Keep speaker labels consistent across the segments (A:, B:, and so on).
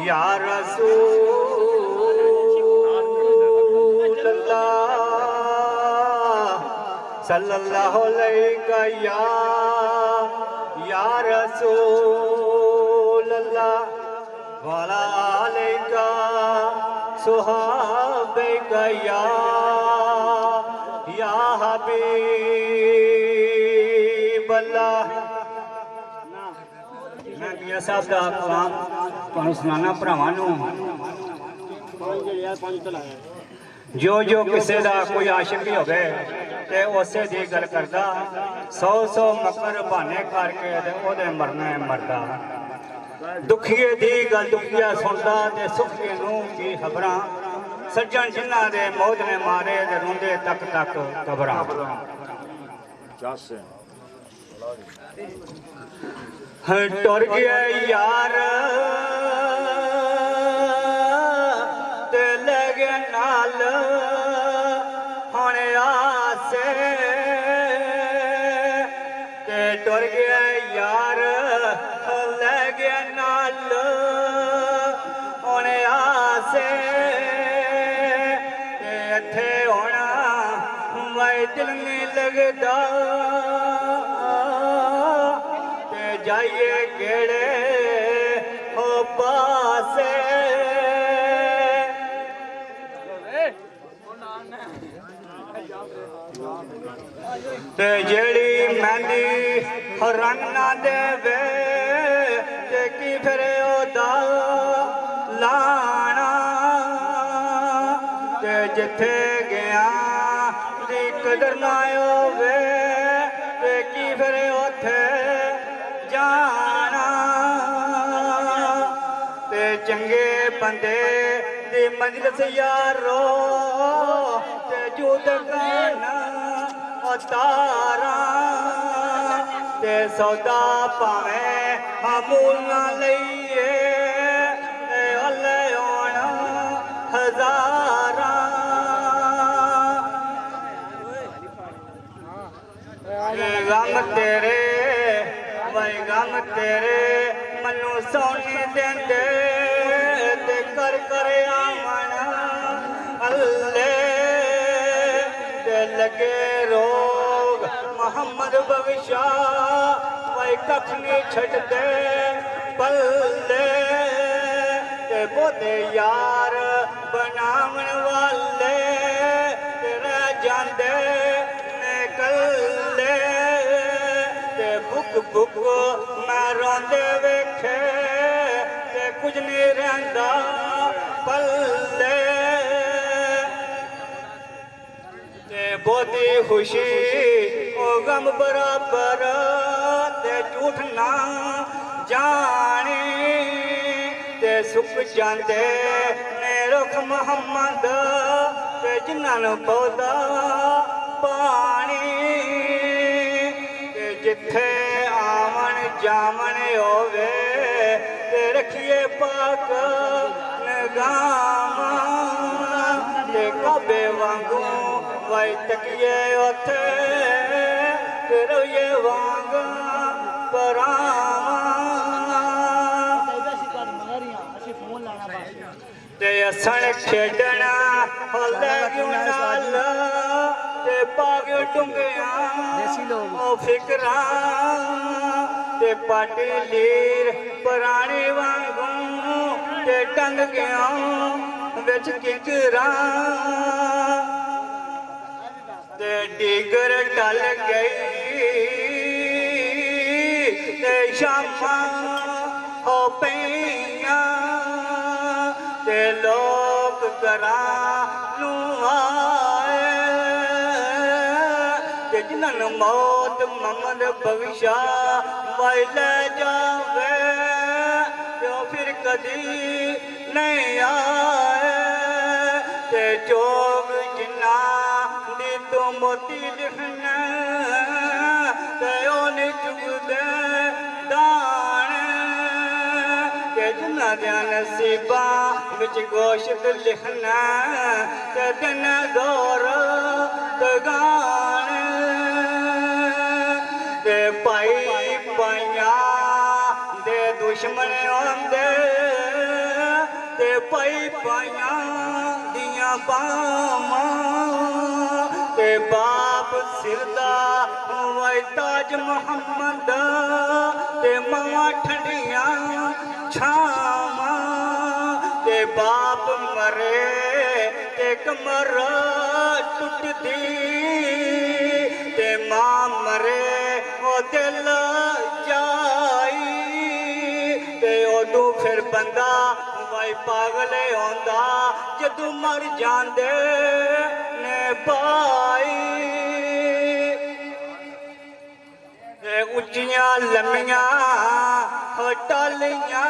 A: या रसूल अल्लाह सल्लल्लाहु अलैहि या रसूल अल्लाह वाला अलैका सुहाबिका या हबीब अल्लाह। मैं मियां साहब का कलाम तुहानू सुनाना भरावां नू। जो जो किसी का कोई आशिक ही होवे ते उसे दी गल करदा, 100 मकर बहाने करके ते ओदे मरना मरदा। दुखिए दी गल दुखिया सुनदा ते सुखिए नू की खबरां। सज्जन जिन्हां दे मौत ने मारे ते रोंदे तक तक कबरां। टुर गया यार ते लगे नाल होने आसे ते टुर गया यार लगे नाल होने आसे ते इत्थे होना मैं दिल नहीं लगदा जाइए गेड़े हो पासे ते जेड़ी मेहंदी रंग ना देवे ते की फिर ओदा लाना ते जिथे गया दी कदर ना होवे ते की फिर उथे जाना ते चंगे बंदे दी मंजिल यारो ते जूद गाना तारा ते सौदा पावे अमूल ना लईए अल्ले होना हजारा गम तेरे गम तेरे मनु सोने देंदे ते कर आमन अल्ले ते लगे रोग मोहम्मद बख्शा वही कख नहीं छड़ते पल्ले ते बोते यार बनावन वाले तेरा जांदे निकले बुक बुक मैं रोंदे वेखे ते कुछ नहीं रहिंदा पल्ले ते बहुती खुशी ओ गम बराबर ते झूठ ना जानी ते सुख जांदे ने रुख मोहम्मद ते जिन्हां नूं पौधा पानी जिथे आवन जावन होवे ते रखिए पाक नगामा ते काबे वांगू वाई तकिए उथे ते रोइए वांग परामा ते असन खेडना होले क्यों नाल ते पाग्यो डुंगिया ओ फिकरा ते पाटी लीर पुरानी वांगू ते टंग गया बिच किकरा ते डिगर टल गई ते शामा हो पईया ते लोग करा नू जिन्हन मौत मोहम्मद बख्शा वाई ले जावे जो फिर कदी नहीं आए ते जोग जिन्ना दी तो मोती लिखना ते ओ नहीं चुगदे दान ते जिन्ना दे नसीबा बिच गोश्त लिखना ते दिन दौर दगान ते पाई पाइया दे दुश्मन आंदे ते पाई पाइया दियां बावां ते बाप सिरदा वाई ताज मोहम्मद ते मावा ठंडियां छावां ते बाप मरे ते कमर टुटदी ते मां मरे ओ दिल जाई ते ओडू फिर बंदा वाई पागले होंदा जदू मर जांदे ने भाई उच्चियां लम्मियां टालियां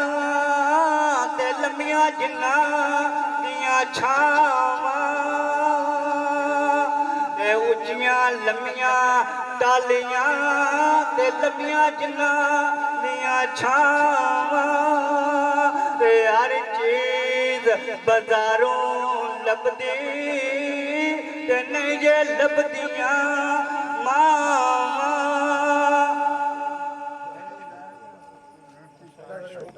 A: ते लम्मियां जिन्ना दियां छावां ते उच्चियां लम्मियां टालियां ते लम्मियां जिन्ना दियां छावां ते हर चीज बाजारों लभदी ते नहीं जे लभदियां मावां